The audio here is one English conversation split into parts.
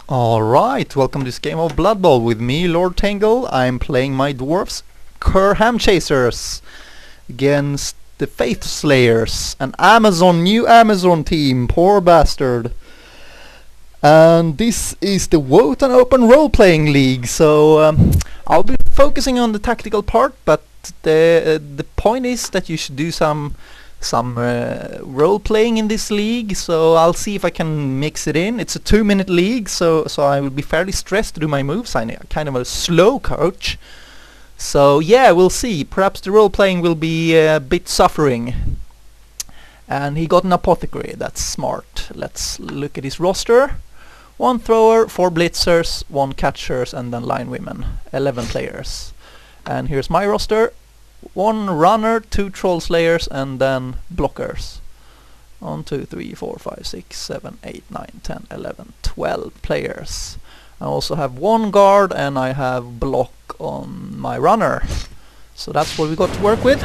Alright, welcome to this game of Blood Bowl with me, LordTengil. I'm playing my dwarves, Khur Hamchasers, against the Faith Slayers, an new Amazon team, poor bastard. And this is the WOTAN Open Role-Playing League, so I'll be focusing on the tactical part, but the point is that you should do some role-playing in this league, so I'll see if I can mix it in. It's a 2-minute league, so I will be fairly stressed to do my moves. I'm kind of a slow coach. So yeah, we'll see. Perhaps the role-playing will be a bit suffering. And he got an apothecary, that's smart. Let's look at his roster. 1 thrower, 4 blitzers, 1 catchers, and then line women. 11 players. And here's my roster. 1 runner, 2 troll slayers, and then blockers. 1, 2, 3, 4, 5, 6, 7, 8, 9, 10, 11, 12 players. I also have 1 guard and I have block on my runner. So that's what we got to work with.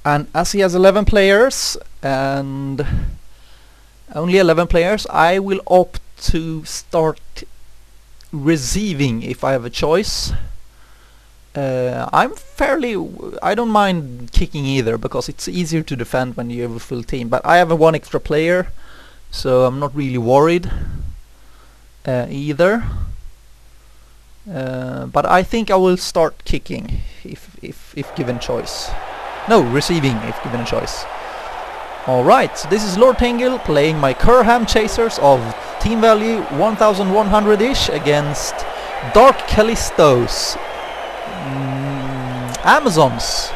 And as he has 11 players and only 11 players, I will opt to start receiving if I have a choice. I don't mind kicking either, because it's easier to defend when you have a full team, but I have 1 extra player, so I'm not really worried either. But I think I will start kicking if given choice. No, receiving if given a choice. Alright, so this is LordTengil playing my Khur Hamchasers of team value 1100-ish against dakcallistos, Amazons.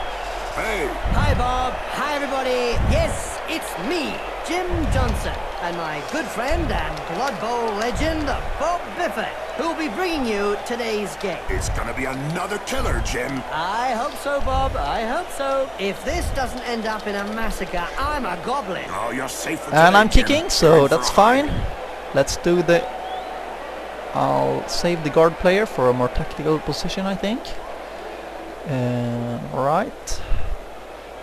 Hey! Hi Bob, hi everybody. Yes, it's me, Jim Johnson, and my good friend and Blood Bowl legend, Bob Bifford, who will be bringing you today's game. It's gonna be another killer, Jim. I hope so, Bob, I hope so. If this doesn't end up in a massacre, I'm a goblin. Oh, you're safe for And today, I'm Jim. kicking, so Time for that's a fine. hide. Let's do I'll save the guard player for a more tactical position, I think. Alright.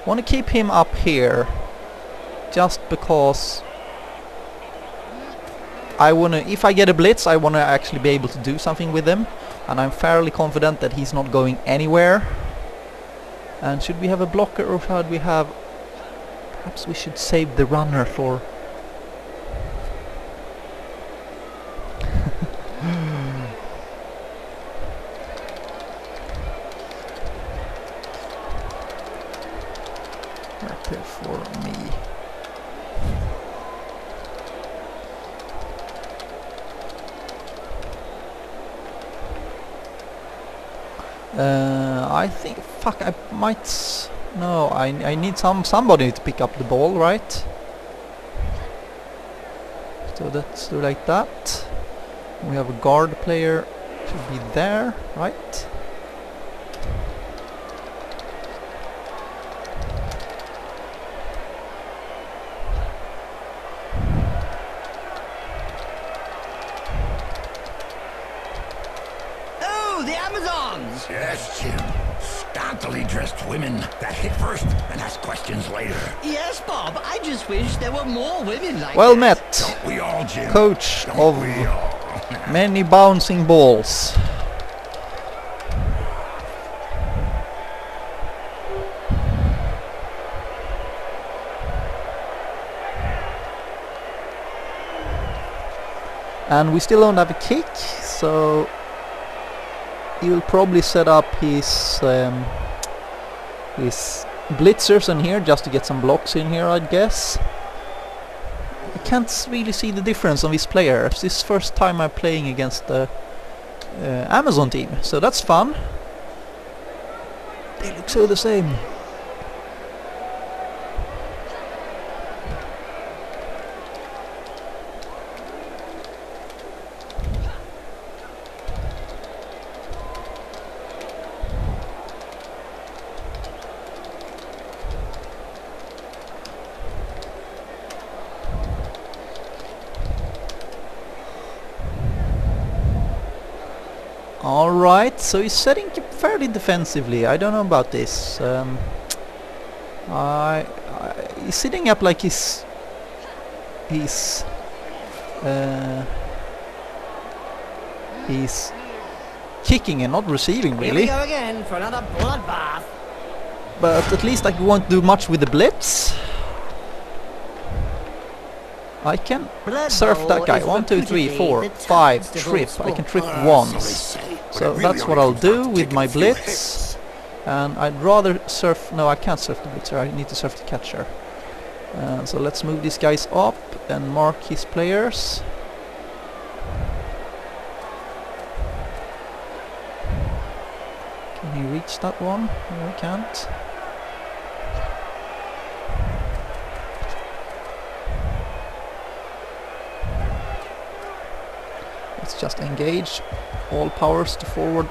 Want to keep him up here, just because if I get a blitz, I wanna actually be able to do something with him, and I'm fairly confident that he's not going anywhere. And should we have a blocker, or should we have? Perhaps we should save the runner for. Right there for me. I think, I might. No, I need somebody to pick up the ball, right? So let's do like that. We have a guard player, should be there, right? Oh, the Amazons! Yes, Jim. Scantily dressed women that hit first and ask questions later. Yes, Bob, I just wish there were more women like Well that. met, Don't we all, Jim? coach Don't of we all? many bouncing balls. And we still don't have a kick, so he will probably set up his blitzers in here just to get some blocks in here, I'd guess. I can't really see the difference on this player. It's this first time I'm playing against the Amazon team, so that's fun. They look so the same. Alright, so he's setting fairly defensively. I don't know about this. He's sitting up like he's he's kicking and not receiving really. Here we go again for another bloodbath. But at least I won't do much with the blitz. I can Blood surf Bowl that guy. is 1, 2, 3, reputedly 4, the 5, toughest of trip. all I can sports. trip once. But So it really that's what only I'll comes down do to with taking my a few blitz. hits. And I'd rather surf... No, I can't surf the blitzer. I need to surf the catcher. So let's move these guys up and mark his players. Can he reach that one? No, he can't. Let's just engage. All powers to forward.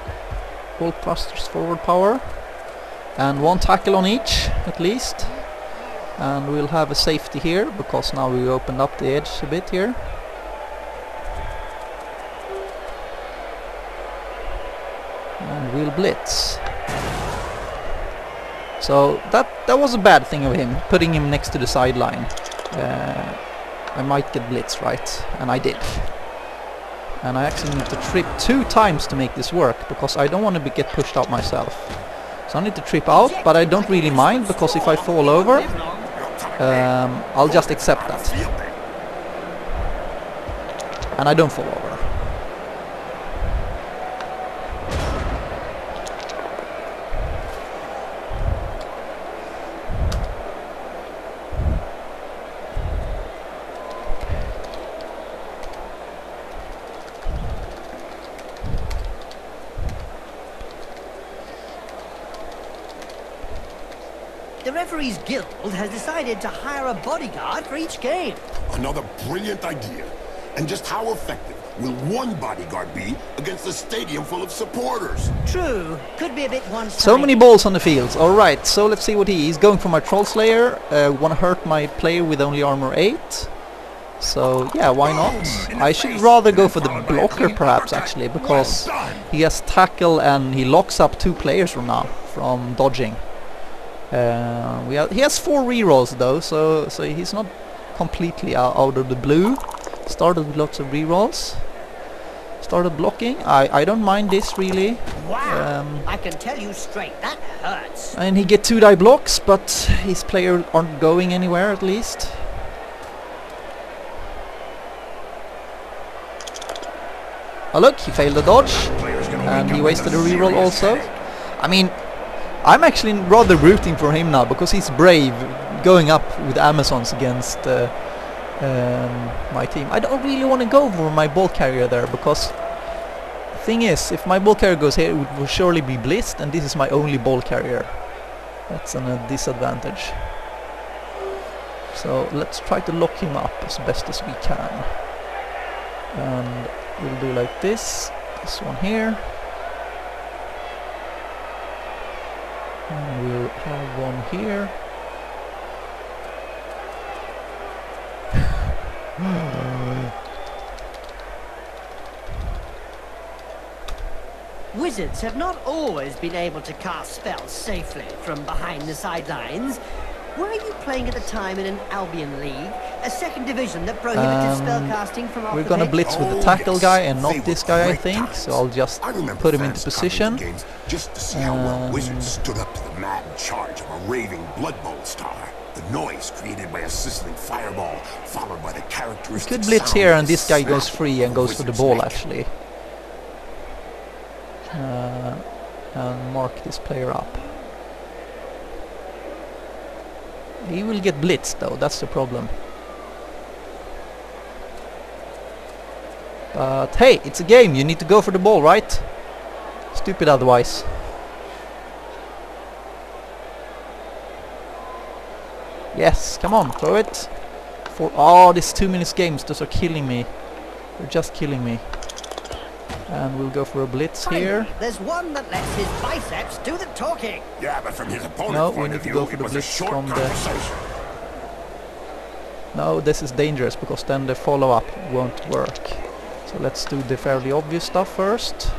All thrusters forward power. And 1 tackle on each, at least. And we'll have a safety here, because now we opened up the edge a bit here. And we'll blitz. So that was a bad thing of him, putting him next to the sideline. I might get blitz, right? And I did. And I actually need to trip 2 times to make this work, because I don't want to get pushed out myself. So I need to trip out, but I don't really mind, because if I fall over, I'll just accept that. And I don't fall over. The Referees Guild has decided to hire a bodyguard for each game. Another brilliant idea. And just how effective will one bodyguard be against a stadium full of supporters? True, could be a bit one-sided. So many balls on the field. Alright, so let's see what he's going for. My Troll Slayer. Wanna hurt my player with only armor 8. So yeah, why not? I should rather go for the blocker perhaps, actually, because he has tackle and he locks up 2 players from now from dodging. He has 4 rerolls though, so he's not completely out of the blue. Started with lots of rerolls. Started blocking. I don't mind this really. Wow, I can tell you straight, that hurts. And he get 2 die blocks, but his player aren't going anywhere at least. Oh look, he failed the dodge, and he wasted a reroll also. I mean, I'm actually rather rooting for him now, because he's brave going up with Amazons against my team. I don't really want to go for my ball carrier there, because the thing is, if my ball carrier goes here, it will surely be blitzed, and this is my only ball carrier. That's a disadvantage. So let's try to lock him up as best as we can. And we'll do like this one here. And we'll have one here. Wizards have not always been able to cast spells safely from behind the sidelines. Were you playing at the time in an Albion League, a second division that prohibited spellcasting from off We're the gonna pitch? blitz with the tackle guy and not this guy, I think. So I'll just put him into position. Just to see how well Wizards stood up to the mad charge of a raving Blood Bowl star. The noise created by a sizzling fireball, followed by the characteristic Could blitz sound here, of and the this guy goes snap free and of goes for the Wizard's ball neck. actually. And mark this player up. He will get blitzed though, that's the problem. But hey, it's a game, you need to go for the ball, right? Stupid otherwise. Yes, come on, throw it. Oh, these 2 minutes games, those are killing me. They're just killing me. And we'll go for a blitz here. There's one that lets his biceps do the talking. Yeah, but from his opponent's No, we point need of to view, go for it the was a blitz short from the... conversation. No, this is dangerous, because then the follow-up won't work. So let's do the fairly obvious stuff first.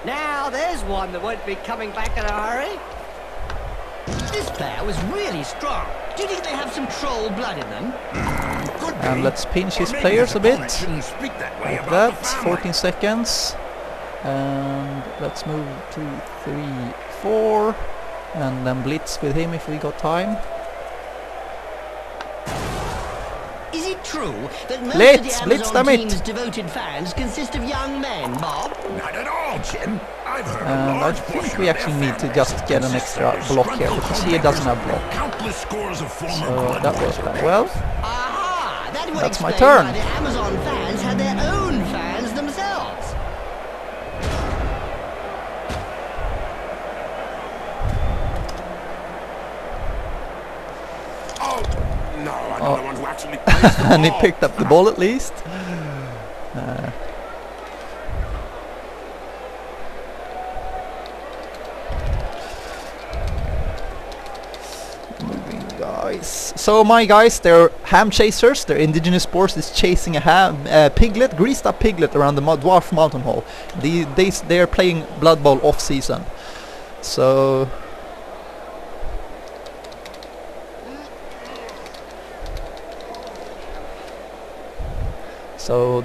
Now there's one that won't be coming back in a hurry. This player was really strong. Do you think they have some troll blood in them? And let's pinch his players a bit. Like that, 14 seconds. And let's move to 3, 4. And then blitz with him if we got time. Is it true that most Blitz, of the blitz, Amazon damn it. team's devoted fans consist of young men, Bob? Not at all, Jim. I've heard And a I large think portion we of actually their need to fan just base get an consists extra of block here, disgruntled because he doesn't have block. Countless scores of former So Blood that Bowl was bad. players. Well, Aha! That would That's my explain turn. why the Amazon fans had their own fans themselves. Oh, no, I'm not the one who actually plays the and he ball. picked up the ball at least. Moving guys. So my guys, they're Hamchasers. Their indigenous sport is chasing a piglet, greased up piglet around the dwarf mountain hall. They're playing Blood Bowl off season. So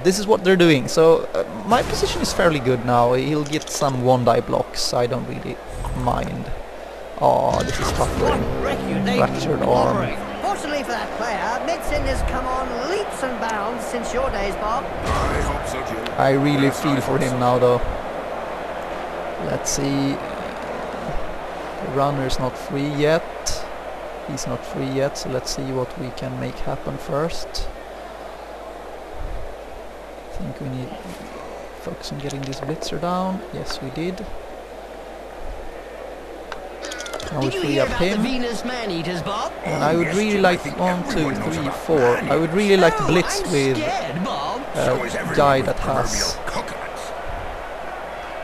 this is what they're doing. So my position is fairly good now. He'll get some one-die blocks. I don't really mind. Oh, this is tough for him. Fractured arm. Fortunately for that player, medicine has come on leaps and bounds since your days, Bob. I hope so, Jim. I really feel for him now, though. Let's see. The runner's not free yet. He's not free yet, so let's see what we can make happen first. I think we need focus on getting this blitzer down. Yes, we did. Now we Did you free hear up about the him. Venus man-eaters, Bob? And I would yes, really Jim, I like think 1, 2, everyone knows 3, about 4. that. I would really like to Oh, blitz I'm with scared, Bob. So is a everyone guy with that has. proverbial coconuts.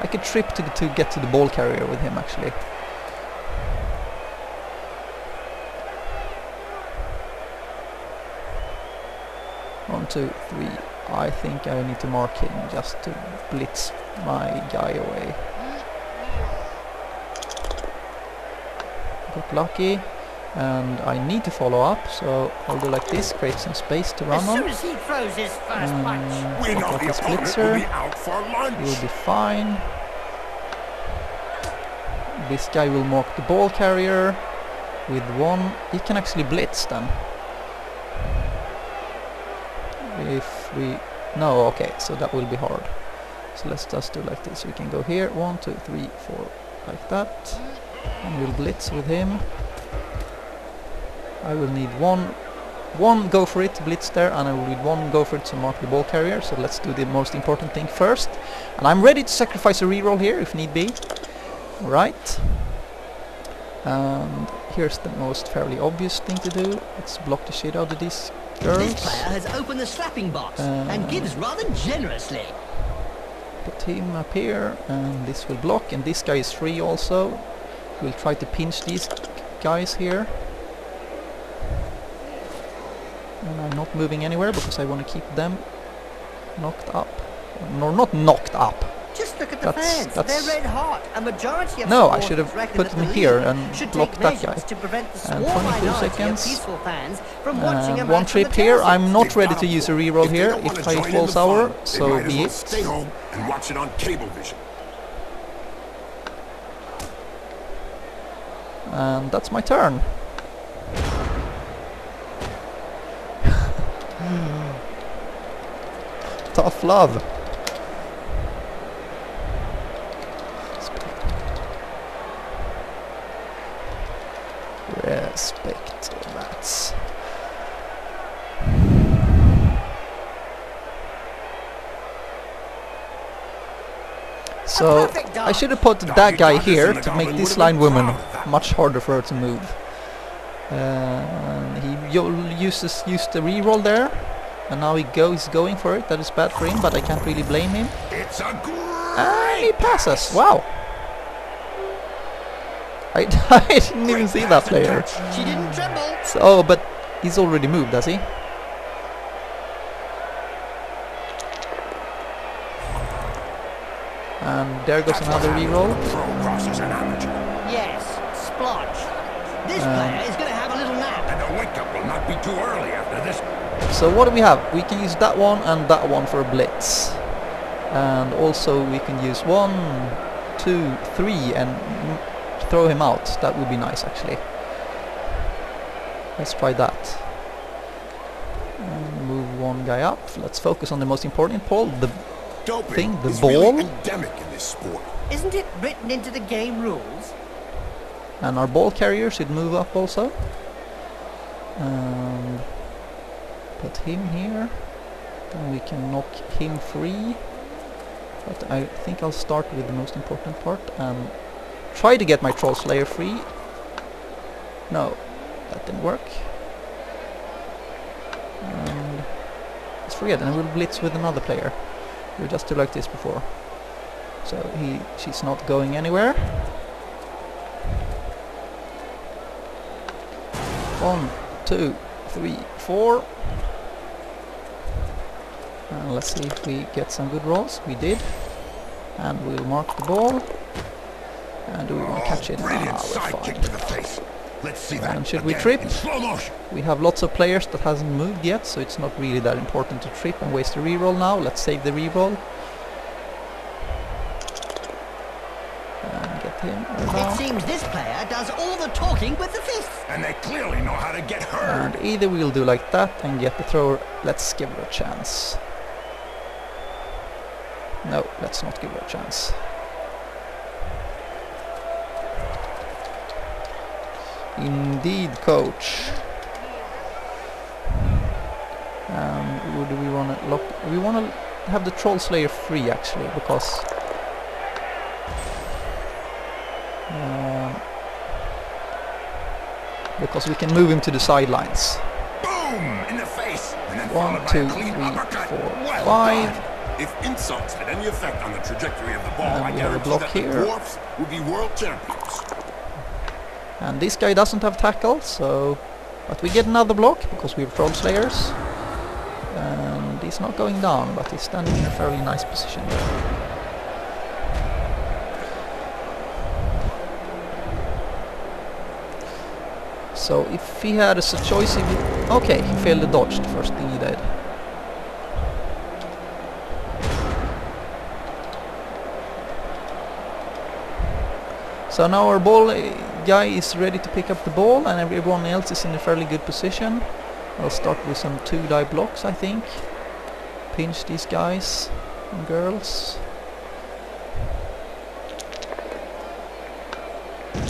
I could trip to get to the ball carrier with him actually. One, 2, 3. I think I need to mark him just to blitz my guy away. Got lucky, and I need to follow up, so I'll do like this, create some space to run As on. soon as he throws his first punch. We Pick know up the his opponent will blitzer. be out for lunch. He will be fine. This guy will mark the ball carrier with 1. He can actually blitz then. If we... No, okay, so that will be hard. So let's just do like this. We can go here, 1, 2, 3, 4, like that. And we'll blitz with him. I will need one go for it to blitz there, and I will need 1 go for it to mark the ball carrier. So let's do the most important thing first. And I'm ready to sacrifice a reroll here if need be. Right. And here's the most fairly obvious thing to do. Let's block the shit out of these girls. This player has opened the slapping box and gives rather generously. Put him up here, and this will block, and this guy is free also. We'll try to pinch these guys here. And I'm not moving anywhere because I want to keep them knocked up. No, not knocked up. Just look at the fans. That's They're red hot. A majority of No, I supporters should have reckon put that them the here league and should blocked take that guy. measures to prevent the And small 22 minority seconds. of peaceful fans from watching a And match 1 from trip the here. tailgate. I'm not They've ready got to a use a point. reroll If they here. don't wanna If I join in fall the sour, fun, they so might as be well it. stay home and watch it on cable vision. And that's my turn. Tough love. Respect. That's. So I should have put that guy here to make this line woman much harder for her to move. He used the reroll there, and now he's going for it. That is bad for him, but I can't really blame him. It's a And he passes. Wow. I didn't even see that player. She didn't tremble. So, but he's already moved, does he? And there goes another reroll. Pro crosses an amateur. Yes, splodge. this player is going to have a little nap. And the wake-up will not be too early after this. So what do we have? We can use that one and that one for a blitz. And also we can use 1, 2, 3 and throw him out. That would be nice actually. Let's try that. And move one guy up. Let's focus on the most important Paul, the thing, the ball. Really endemic in this sport. Isn't it written into the game rules? And our ball carrier should move up also. And put him here. Then we can knock him free. But I think I'll start with the most important part and try to get my Troll Slayer free. No, that didn't work. And let's forget, and we'll blitz with another player. We'll just do like this before. So she's not going anywhere. 1, 2, 3, 4. And let's see if we get some good rolls. We did. And we'll mark the ball. And do we want to catch it? Brilliant We're side fine. kick to the face. Let's see that. And should we again trip? in slow motion. We have lots of players that hasn't moved yet, so it's not really that important to trip and waste a reroll now. Let's save the reroll. And get him It down. seems this player does all the talking with the fists. And they clearly know how to get hurt. And either we'll do like that and get the thrower. Let's give her a chance. No, let's not give her a chance. Indeed, coach. Who do we want to lock? We want to have the Troll Slayer free actually, because we can move him to the sidelines. Boom! In the face. And then 1, followed by 2, a 3, clean 4, uppercut. Well 5. done. If insults had any effect on the trajectory of the ball, And I we have a guarantee block that here. the dwarfs would be world champions. And this guy doesn't have tackle, so... But we get another block, because we're Troll Slayers. And he's not going down, but he's standing in a fairly nice position there. So if he had a choice, okay, he failed the dodge, the first thing he did. So now our ball guy is ready to pick up the ball, and everyone else is in a fairly good position. I'll start with some 2-die blocks, I think. Pinch these guys and girls.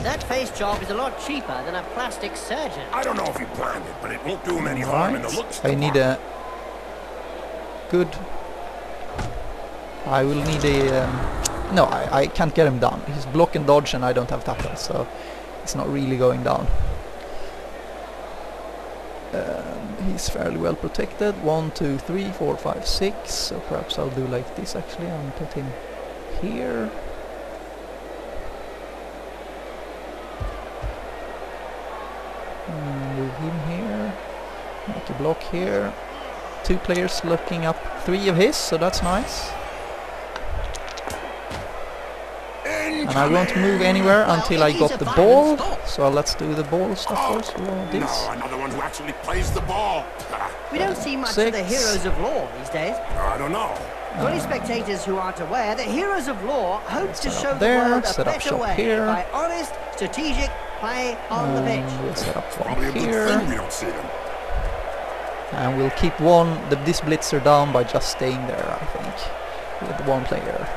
That face job is a lot cheaper than a plastic surgeon. I don't know if he planned it, but it won't do him any harm in the looks. I need a good... I will need a... no, I can't get him down. He's block and dodge and I don't have tackle, so it's not really going down. He's fairly well protected. 1, 2, 3, 4, 5, 6. So perhaps I'll do like this actually and put him here. Move him here. Make a block here. 2 players looking up 3 of his, so that's nice. And I won't move anywhere until I got the ball. So let's do the ball stuff first. This. No, another one who actually plays the ball. We don't see much of the 6. heroes of law these days. I don't know. For any spectators who aren't aware, the heroes of law hope to set show up the there, world a set up better shop way here. by honest, strategic play on the pitch. We'll set up one Probably a good here. thing we don't see them. And we'll keep this blitzer down by just staying there, I think, with 1 player.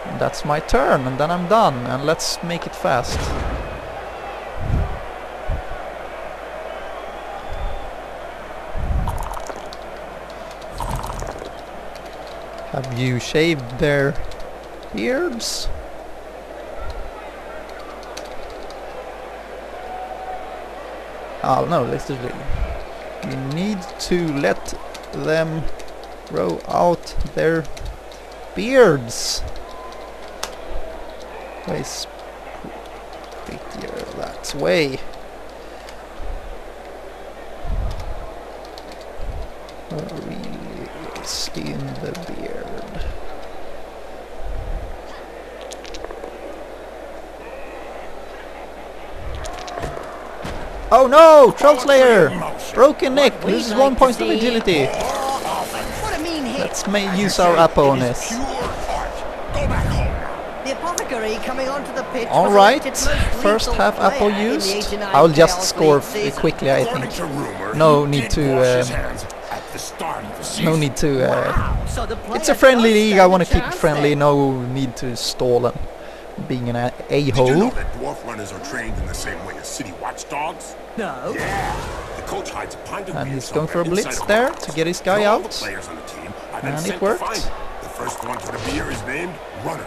And that's my turn, and then I'm done, and let's make it fast. Have you shaved their beards? Oh no, let's just we need to let them grow out their beards. It's prettier that way. Really is in the beard. Oh no! Troll Slayer! Broken neck! Loses 1 point of agility. What a mean hit. Let's use our Apo on this. Pure art. Go back home. The apothecary coming onto the pitch. Alright, was elected most first lethal half Apo player in the used. 89 I'll just chaos score league season. quickly, I According think. to rumor, No he need did to, wash his hands at the start of the season. No need to... Wow. So the it's a player friendly does league, I stand want a to keep it chance friendly, then. no need to stall and being an Did you know a-hole. that dwarf runners are trained in the same way as city watchdogs? No. Yeah. The coach hides a pint of And beer he's going for a somewhere blitz inside there box. to get his guy All the out. players on the team have been And sent it to worked. find him. The first one to the beer is named Runner.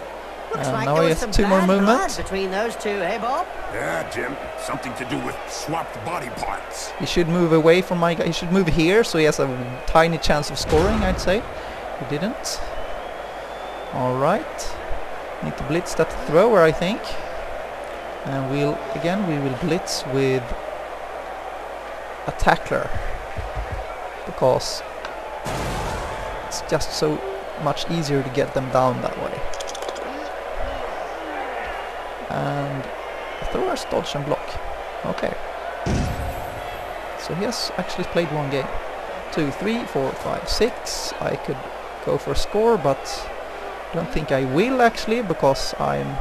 Looks And like now there he was has some 2 more bad movement. blood between those two, eh, Bob? Yeah, Jim. Something to do with swapped body parts. He should move away from my guy. He should move here so he has a tiny chance of scoring, I'd say. He didn't. Alright. Need to blitz that thrower, I think. And we will blitz with a tackler. Because it's just so much easier to get them down that way. And throwers dodge and block. Okay. So he has actually played 1 game. 2, 3, 4, 5, 6. I could go for a score, but I don't think I will actually, because I'm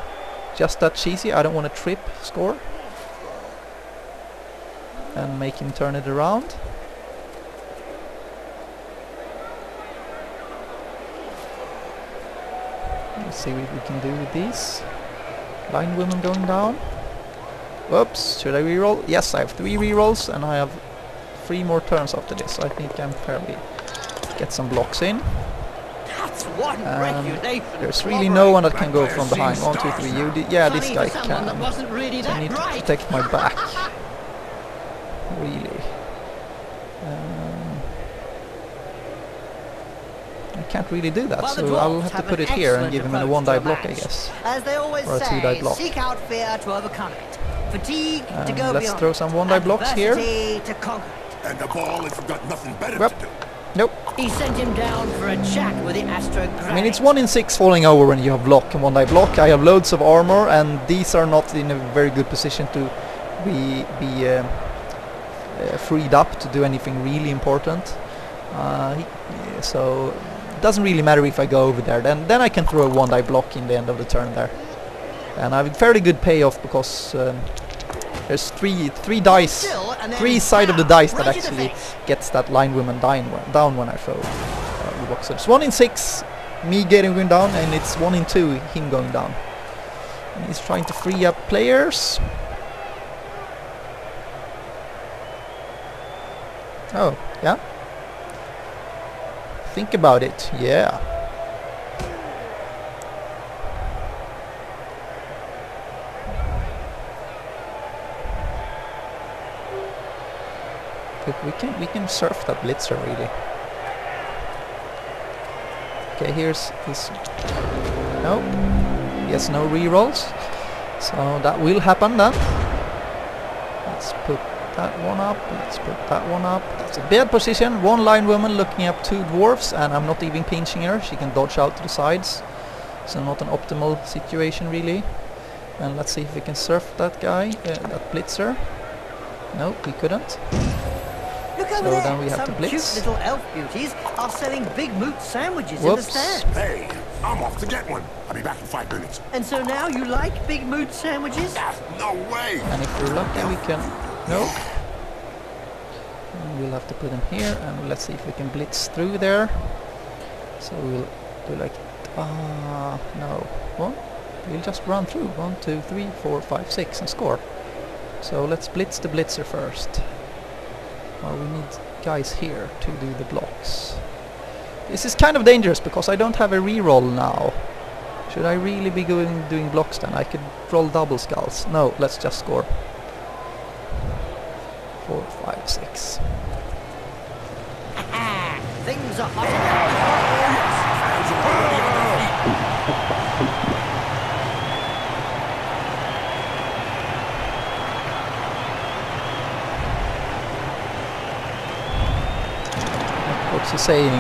just that cheesy. I don't want to trip score and make him turn it around. Let's see what we can do with these. Line women going down. Whoops, should I reroll? Yes, I have 3 rerolls and I have 3 more turns after this. I think I'm fairly get some blocks in. That's one regulation. There's really no one that can go from behind. 1, 2, 3. Yeah, this guy can. That wasn't really So I that need to bright. protect my back. Really. I can't really do that, Well, the so I'll Dwarfs have to have put an it here and excellent give him a approach 1 die to a block, I match. guess. As they always Or a 2 die say, block. seek out fear to overcome it. Fatigue to go Let's beyond. throw some 1 die blocks here. Adversity to conquer it. And the ball if you've got nothing better Yep. to do. Nope. He sent him down for a chat with the Astrographic. I mean, it's 1 in 6 falling over when you have block and 1 die block. I have loads of armor, and these are not in a very good position to be freed up to do anything really important. So it doesn't really matter if I go over there. Then I can throw a 1 die block in the end of the turn there, and I have a fairly good payoff because there's three dice, Still, and then 3 side of the pow, dice that right in the actually face. gets that line woman down when I throw the block. So it's 1 in 6 me going down, and it's 1 in 2 him going down. And he's trying to free up players. Oh, yeah? Think about it, yeah. But we can surf that blitzer really. Okay, here's this. Nope. He has no rerolls. So that will happen then. Let's put that one up. Let's put that one up. That's a bad position. 1 line woman looking up 2 dwarfs, and I'm not even pinching her. She can dodge out to the sides. So not an optimal situation really. And let's see if we can surf that guy, that blitzer. Nope, we couldn't. Look So over there. then we have to Some blitz. cute little elf beauties are selling big moot sandwiches Whoops. in the stand. Hey, I'm off to get one. I'll be back in 5 minutes. And so now you like big moot sandwiches? Ah, no way. And if we're lucky, we can. Nope. And we'll have to put him here, and let's see if we can blitz through there. So we'll do like. No. We'll just run through. 1, 2, 3, 4, 5, 6 and score. So let's blitz the blitzer first. Well, we need guys here to do the blocks. This is kind of dangerous because I don't have a reroll now. Should I really be doing blocks then? I could roll double skulls. No, let's just score. 4, 5, 6. Things are hot. Fans are already on their feet. What's he saying?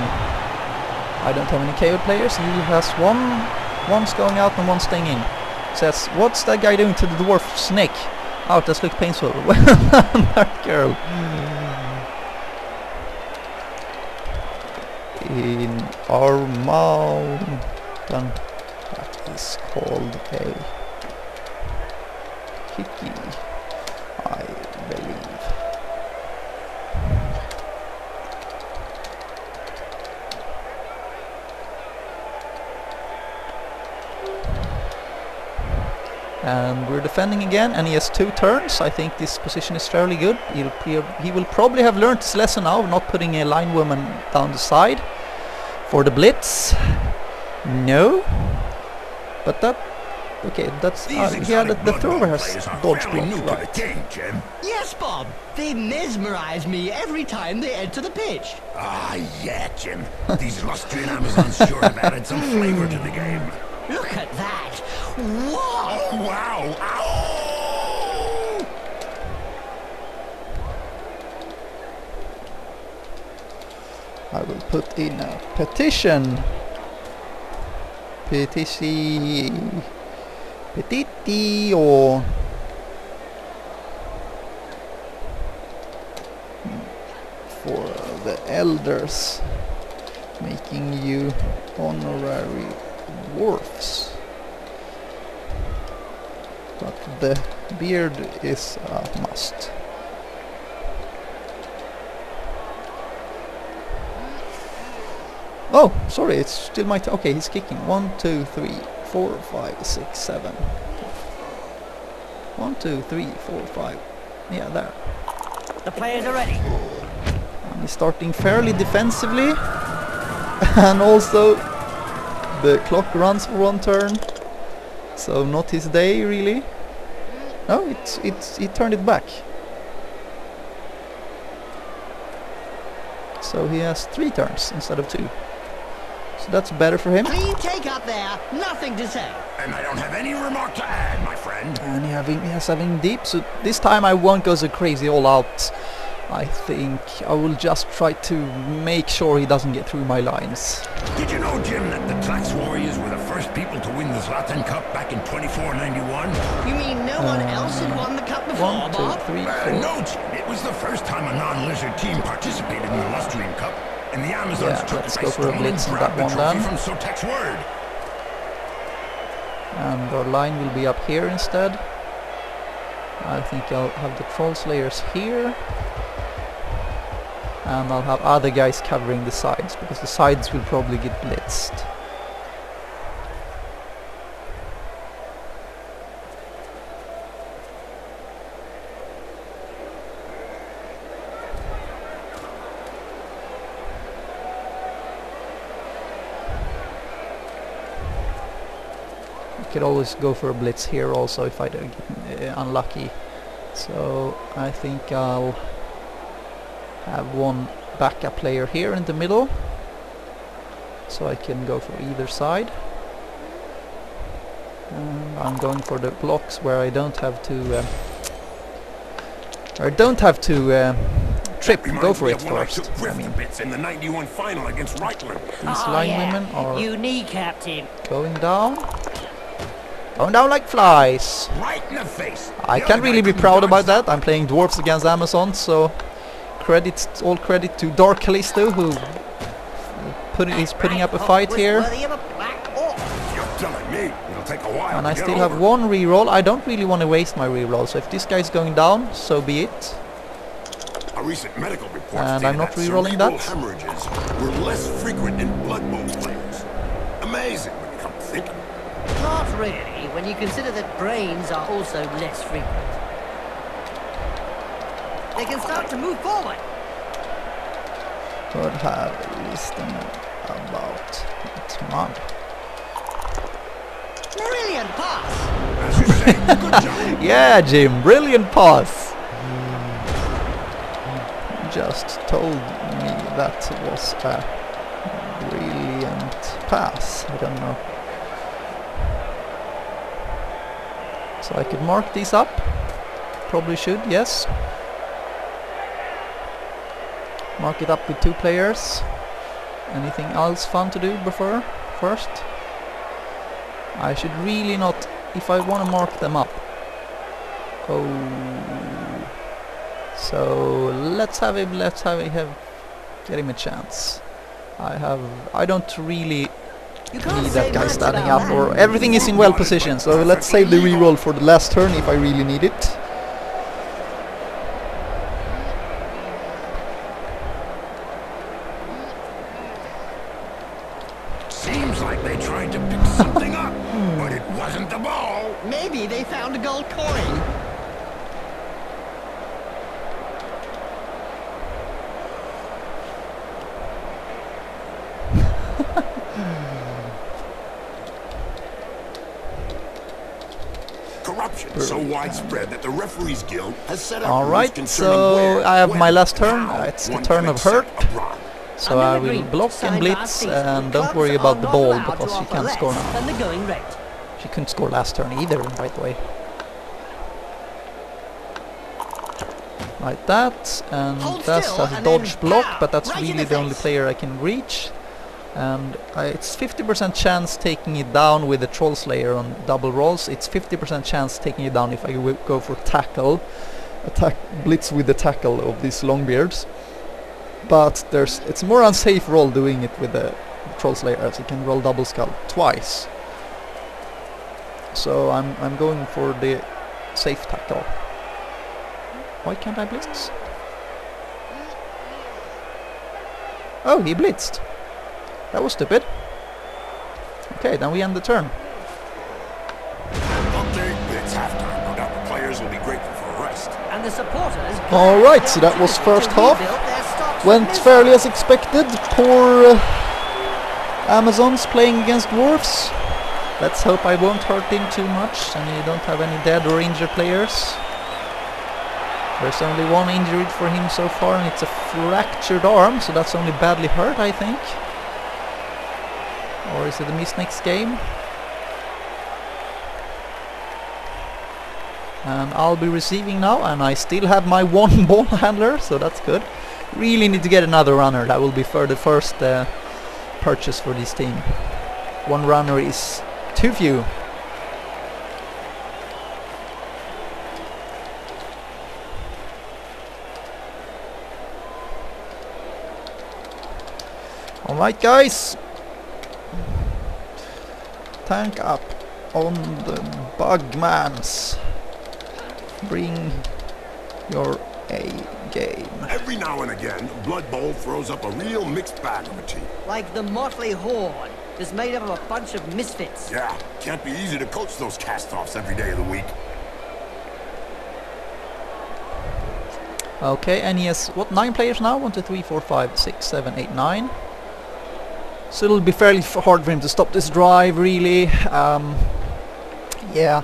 I don't have any KO players. He has one's going out and one staying in. Says, what's that guy doing to the dwarf snake? Oh, this looks painful. That girl. In our mountain, that is called a hickey, I believe. And we're defending again, and he has 2 turns. I think this position is fairly good. He will probably have learned his lesson now of not putting a line woman down the side for the blitz. No, but that okay. That's yeah. The thrower has dodge block, right? Jim. Yes, Bob. They mesmerize me every time they enter the pitch. Ah, yeah, Jim. These Lustrian Amazons sure have added some flavor to the game. Look at that! Whoa! Oh, wow! Ow! I will put in a petition. Petitio. For the elders, making you honorary dwarfs. But the beard is a must. Oh, sorry, it's still my okay, he's kicking. 1, 2, 3, 4, 5, 6, 7. 1, 2, 3, 4, 5. Yeah, there. The players are ready. And he's starting fairly defensively. And also the clock runs for 1 turn. So not his day really. No, he turned it back. So he has 3 turns instead of 2. So that's better for him. Clean take up there, nothing to say. And I don't have any remark to add, my friend. And he has having deep, so this time I won't go so crazy all out. I think I will just try to make sure he doesn't get through my lines. Did you know, Jim, that the Tlax Warriors were the first people to win the Zlatan Cup back in 2491? You mean no one else had won the cup before, 1, 2, Bob? 3, 4. No, Jim. It was the first time a non-lizard team participated in the Lustrian Cup, and the Amazons Yeah, took let's it go by for a storm blitz and on grabbed that the one trophy then. from Sotek's word. And our line will be up here instead. I think I'll have the Troll Slayers here. And I'll have other guys covering the sides, because the sides will probably get blitzed. I could always go for a blitz here also if I don't get unlucky. So I think I'll have 1 backup player here in the middle, so I can go for either side. I'm going for the blocks where I don't have to trip. Go for it first. I mean, in the 91 final against Reichland. these linewomen are You kneecapped him. going down like flies. Right in the face. I The can't other really guy be couldn't proud dodge about that. that. I'm playing dwarves against Amazons, so all credit to dakcallisto, who is putting up a fight here. Worthy of a black orc. You're telling me it'll take a while. And to I get still have over. 1 reroll. I don't really want to waste my reroll, so if this guy's going down, so be it. A recent medical report And stated I'm not that rerolling cerebral that. hemorrhages were less frequent in Blood Bowl players. Amazing when you come to think of it. Not really, when you consider that brains are also less frequent. They can start to move forward. Could have listened about it, man. Brilliant pass. As you say, good job. Yeah, Jim, brilliant pass. Just told me that was a brilliant pass. I don't know. So I could mark these up. Probably should, yes. Mark it up with 2 players. Anything else fun to do before first? I should really not, if I want to mark them up. Oh. So let's have him. Get him a chance. I don't really You can't need say that guy much standing about up, that. or everything is in well position. So let's save the reroll for the last turn if I really need it. Seems like they tried to pick something up, but it wasn't the ball. Maybe they found a gold coin. Corruption so widespread that the referees guild has set up rules Alright, concerning so where, I have when, my last turn. how It's the one turn can of Hurt. accept a bronze. So I will block and blitz, and don't worry about the ball because she can't score now. And the going rate. She couldn't score last turn either, by the way. Like that, and Hold that's still, a and dodge then block, pow, but that's right in really the the only face. player I can reach. And it's 50% chance taking it down with the Troll Slayer on double rolls. It's 50% chance taking it down if I go for tackle. Attack blitz with the tackle of these Longbeards. But it's a more unsafe roll doing it with the Troll Slayer, as you can roll double skull twice. So I'm going for the safe tackle. Why can't I blitz? Oh, he blitzed. That was stupid. Okay, then we end the turn. Update, it's halftime. No doubt the players will be grateful for a rest. And the supporters. Alright, so that was first half. Went fairly as expected. Poor Amazons playing against Dwarfs. Let's hope I won't hurt him too much and you don't have any dead or injured players. There's only one injury for him so far, and it's a fractured arm, so that's only badly hurt, I think. Or is it a miss next game? And I'll be receiving now, and I still have my one ball handler, so that's good. Really need to get another runner. That will be for the first purchase for this team. One runner is too few. Alright guys, tank up on the Bugmans. Bring your A game. Every now and again, Blood Bowl throws up a real mixed bag of a team. Like the Motley Horde is made up of a bunch of misfits. Yeah, can't be easy to coach those cast-offs every day of the week. Okay, and he has, what, 9 players now? 1, 2, 3, 4, 5, 6, 7, 8, 9. So it'll be fairly hard for him to stop this drive, really. Yeah.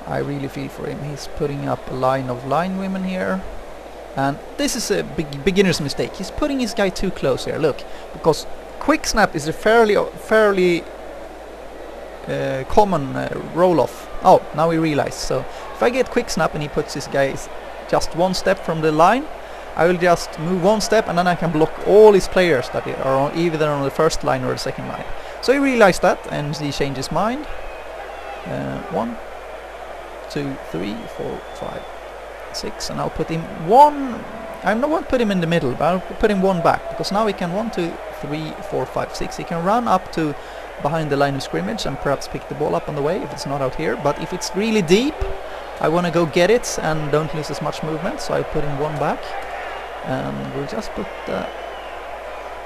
I really feel for him. He's putting up a line of linewomen here. And this is a beginner's mistake. He's putting his guy too close here, look. Because quick snap is a fairly common roll-off. Oh, now we realize. So if I get quick snap and he puts his guys just one step from the line, I will just move one step and then I can block all his players that are either on the first line or the second line. So he realized that and he changed his mind. 1, 2, 3, 4, 5, 6, and I'll put him one. I won't put him in the middle, but I'll put him one back because now he can 1, 2, 3, 4, 5, 6. He can run up to behind the line of scrimmage and perhaps pick the ball up on the way if it's not out here. But if it's really deep, I want to go get it and don't lose as much movement, so I put him one back. And we'll just put the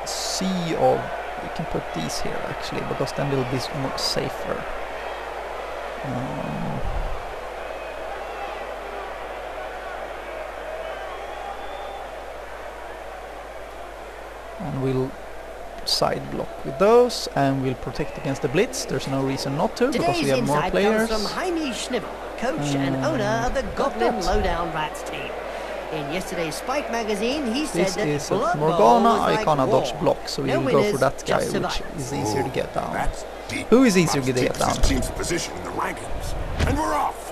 C of, we can put these here actually, because then they'll be more safer. And we'll side block with those, and we'll protect against the blitz. There's no reason not to, because we have more players. Comes from Jaime Schnibbel, coach and owner of the Goblin Lowdown Rats team. In yesterday's Spike magazine, he said This that is Blood a Bowl Morgana, was like Icona war. dodge block, so No we'll go for winners, that guy, just which survivors. is easier to get down. That's deep. Who is easier Must to get take down? this team's position in the rankings. And we're off.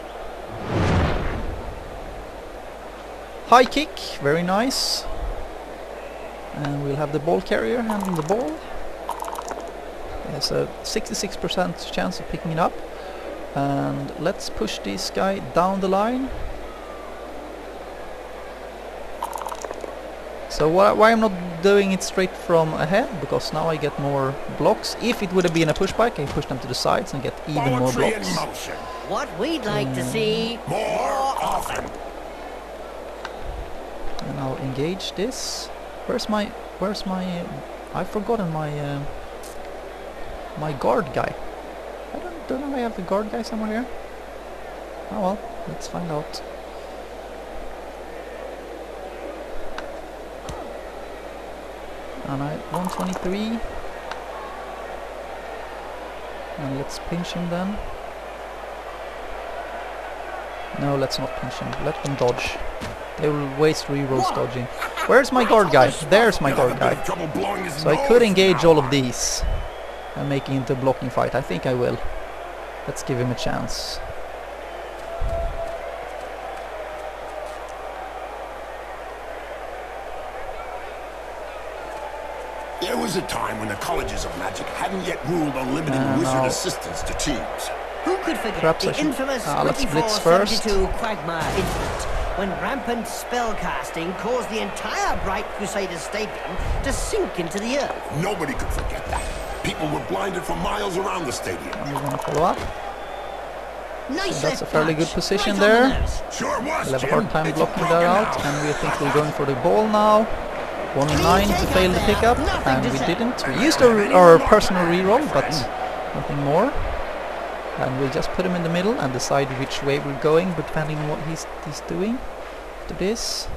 High kick, very nice. And we'll have the ball carrier handle the ball. There's a 66% chance of picking it up. And let's push this guy down the line. So why I'm not doing it straight from ahead? Because now I get more blocks. If it would have been a pushback, I push them to the sides and get even more Poetry in blocks. motion. What we'd like to see More often. And I'll engage this. Where's my I've forgotten my my guard guy. I don't know if I have the guard guy somewhere here. Oh well, let's find out. And I 123. And let's pinch him then. No, let's not pinch him. Let them dodge. They will waste rerolls dodging. Where's my guard guy? There's my guard guy. So I could engage all of these and make it into a blocking fight. I think I will. Let's give him a chance. There was a time when the colleges of magic hadn't yet ruled unlimited wizard now- assistants to teams. Who could forget Perhaps I the should- infamous let's blitz 2472 Quagmire incident, when rampant spellcasting caused the entire Bright Crusaders Stadium to sink into the earth? Nobody could forget that. People were blinded for miles around the stadium. I'm going to follow up. Nice So that's left a fairly punch, good position right on the there. nose. Sure was, We'll have a Jim. hard time It's blocking broken that out, now. and we think we're going for the ball now. 1 in 9 to fail the pickup, and we didn't. We used our personal reroll, but nothing more. And we'll just put him in the middle and decide which way we're going, depending on what he's doing. To this,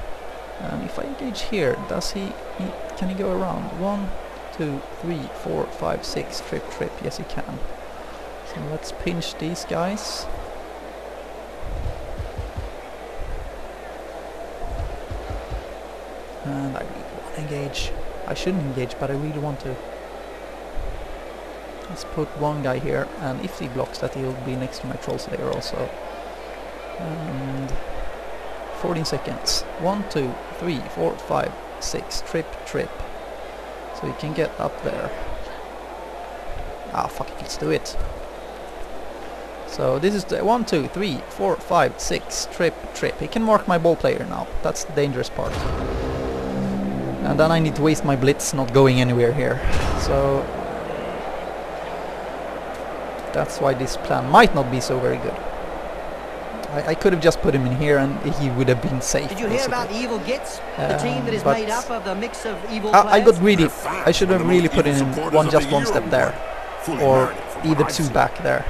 and if I engage here, does can he go around? 1, 2, 3, 4, 5, 6, trip. Yes, he can. So let's pinch these guys. And I really want to engage. I shouldn't engage, but I really want to. Let's put one guy here, and if he blocks that, he'll be next to my troll slayer also. And 14 seconds. 1, 2, 3, 4, 5, 6. Trip. So he can get up there. Ah, fuck it, let's do it. So this is the 1, 2, 3, 4, 5, 6. Trip. He can mark my ball player now. That's the dangerous part. And then I need to waste my blitz not going anywhere here. So that's why this plan might not be so very good. I could have just put him in here and he would have been safe. Did you hear about the Evil Gits? The team that is made up of the mix of evil players? I got greedy. I should have really put in one step there. Or either 2 back there.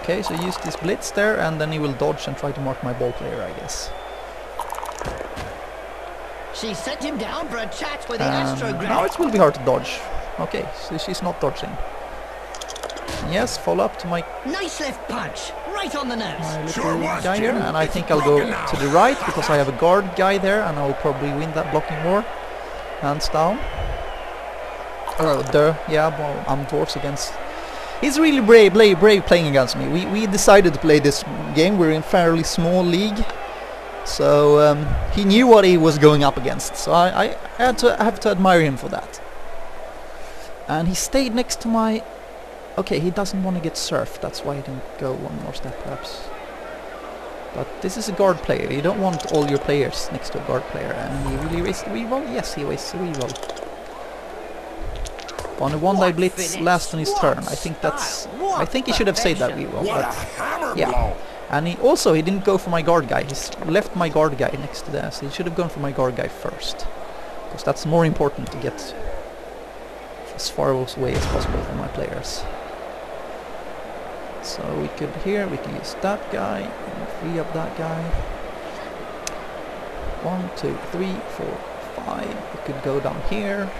Okay, so use this blitz there, and then he will dodge and try to mark my ball player, I guess. She sent him down for a chat with the astrograph. Now it will be hard to dodge. Okay, so she's not dodging. Yes, follow up to my Nice left punch, right on the nose. little guy here, and I think I'll go to the right because I have a guard guy there, and I'll probably win that blocking war. Hands down. Yeah, well, I'm dwarfs against. He's really brave playing against me. We decided to play this game. We're in a fairly small league, so he knew what he was going up against. So I have to admire him for that. And he stayed next to my. Okay, he doesn't want to get surfed. That's why he didn't go one more step, perhaps. But this is a guard player. You don't want all your players next to a guard player. And he really wastes the reroll. Yes, he wastes the reroll. On a 1-die blitz last on his turn. I think that's. I think he should have saved that reroll. What a But hammer yeah. blow! And he didn't go for my guard guy. He's left my guard guy next to that. So he should have gone for my guard guy first, because that's more important to get as far away as possible from my players. So we could use that guy and free up that guy. 1, 2, 3, 4, 5. We could go down here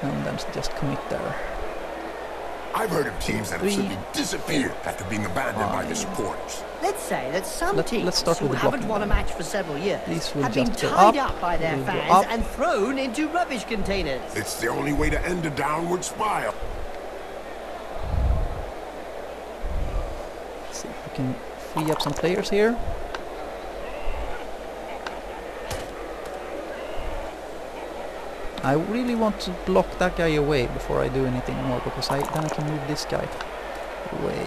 and then just commit there. I've heard of teams that have simply disappeared after being abandoned by their supporters. Let's say that some Let's teams start who with the haven't blocking won a then. match for several years These will have been just go tied up, up by their will go fans up. and thrown into rubbish containers. It's the only way to end a downward spiral. See if we can free up some players here. I really want to block that guy away before I do anything more, because then I can move this guy away.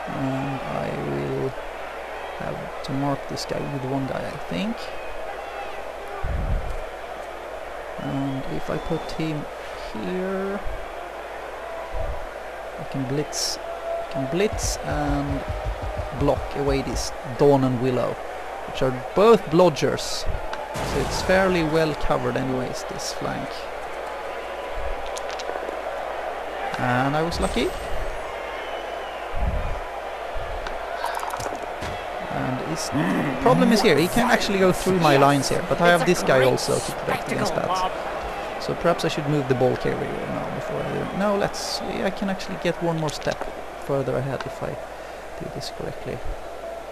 And I will have to mark this guy with one guy, I think. And if I put him here, I can blitz and block away this Dawn and Willow, which are both blodgers, so it's fairly well covered anyways, this flank. And I was lucky. And his problem is here, he can actually go through my lines here, but I have this guy also to protect against that. So perhaps I should move the ball carrier now before I do it. No, let's see, I can actually get one more step further ahead if I do this correctly.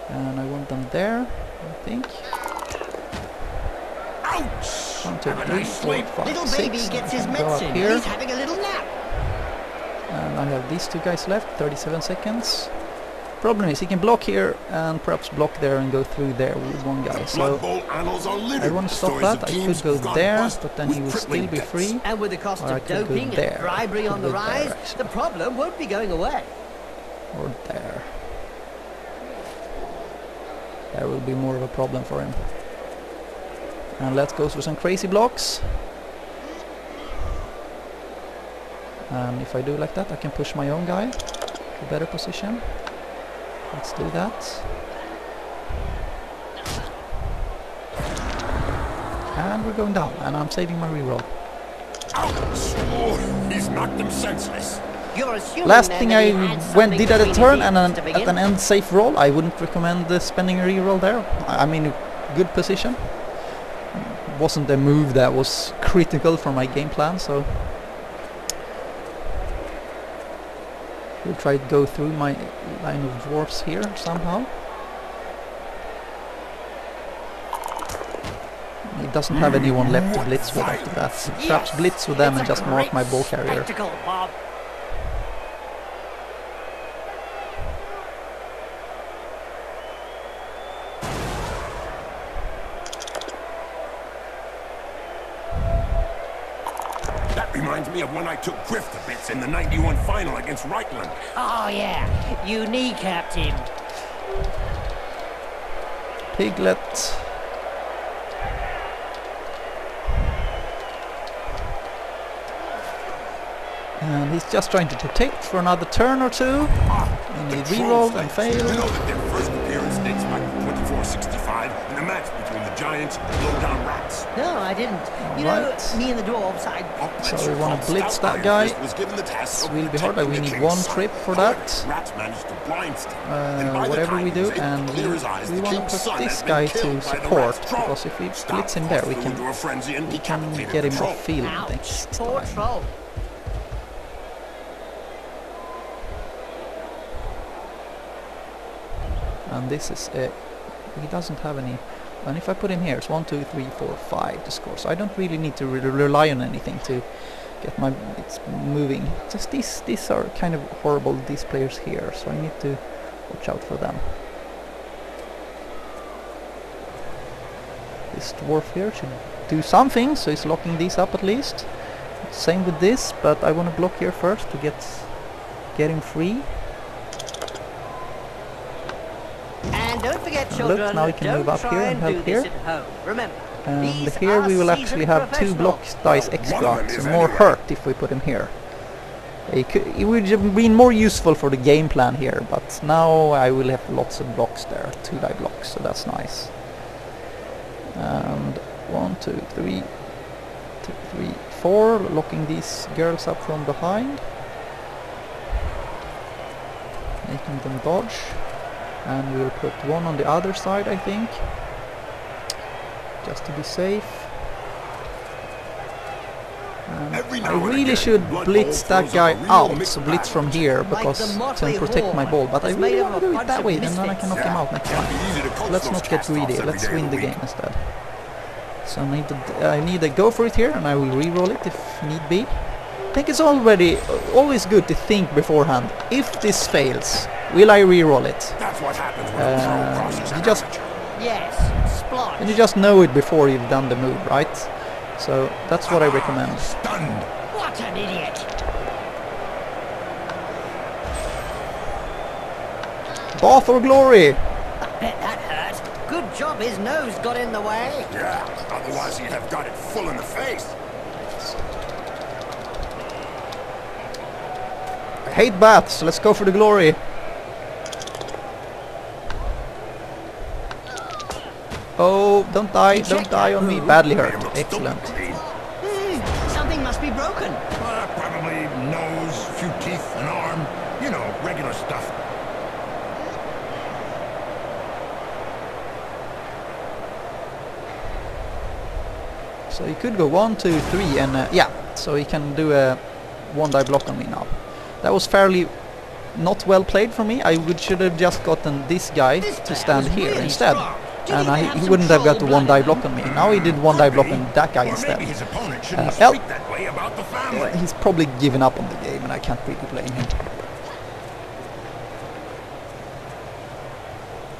And I want them there, I think. Ouch! 1, 2, 3, 4, 5, Little 6. baby gets his Go up medicine. here. He's having a little nap. And I have these two guys left, 37 seconds. Problem is, he can block here and perhaps block there and go through there with one guy. So I want to stop that. I could go there, but then he will still be free. And with the cost Or I of could go doping there. and bribery I on could the go there, rise, actually. the problem won't be going away. Or there. There will be more of a problem for him. And let's go for some crazy blocks. And if I do like that, I can push my own guy to a better position. Let's do that. And we're going down, and I'm saving my reroll. Ouch! Oh, he's knocked him senseless. You're assuming Last then thing that I he had something did at a between turn his and ears to at begin. an end safe roll. I wouldn't recommend spending a reroll there. I mean, good position. Wasn't a move that was critical for my game plan, so we'll try to go through my line of dwarfs here somehow. He doesn't have anyone left to blitz with after that. So perhaps blitz with them and just mark my ball carrier. Spectacle, Bob. That reminds me of when I took Griff to bits in the '91 final against Reichland. Oh yeah, you kneecapped him. Piglet. And he's just trying to protect for another turn or two. And he rerolled and You failed. know that their first appearance dates back to 2465 in a match between the Giants and low-down Rats. No, I didn't. You know, Alright. me and the dwarves, So we want to blitz that guy. It will be hard, but we need one trip for that. Whatever we do, and we want to put this guy to support, because if we blitz him there, we can get him off field ouch, next poor time. troll. And this is he doesn't have any. And if I put him here, it's 1, 2, 3, 4, 5 to score. So I don't really need to rely on anything to get my it's moving. Just these are kind of horrible, these players here. So I need to watch out for them. This dwarf here should do something, so he's locking these up at least. Same with this, but I want to block here first to get him free. And don't forget, children, Look, now we can don't move up try here and and help do this here. at home. Remember, And these here are we will actually seasoned have 2 block dice extra, so more hurt if we put him here. It would have been more useful for the game plan here, but now I will have lots of blocks there, 2 die blocks, so that's nice. And 1, 2, 3, 4, locking these girls up from behind, making them dodge. And we'll put one on the other side, I think, just to be safe. I really should blitz that guy out, so blitz from here, because to protect my ball. But I really want to do it that way, and then I can knock him out next time. Let's not get greedy. Let's win the game instead. So I need to go for it here, and I will re-roll it if need be. I think it's always good to think beforehand. If this fails, will I re-roll it? That's what happens when a pro crosses You just Yes, obliged. And you just know it before you've done the move, right? So that's what I recommend. Stunned. What an idiot! Bath or glory? I bet that hurt. Good job his nose got in the way. Yeah, otherwise he'd have got it full in the face. I hate baths, let's go for the glory. Oh, don't die on me. Badly hurt. Excellent. Something must be broken. Probably nose, few teeth, an arm. You know, regular stuff. So you could go 1, 2, 3 and yeah, so he can do a 1-die block on me now. That was fairly not well played from me. Should have just gotten this guy to stand here instead. And he wouldn't have got the 1-die block on me. Now he did 1-die block on that guy instead. Maybe his opponent shouldn't well, speak that way about the family. he's probably given up on the game and I can't really blame him.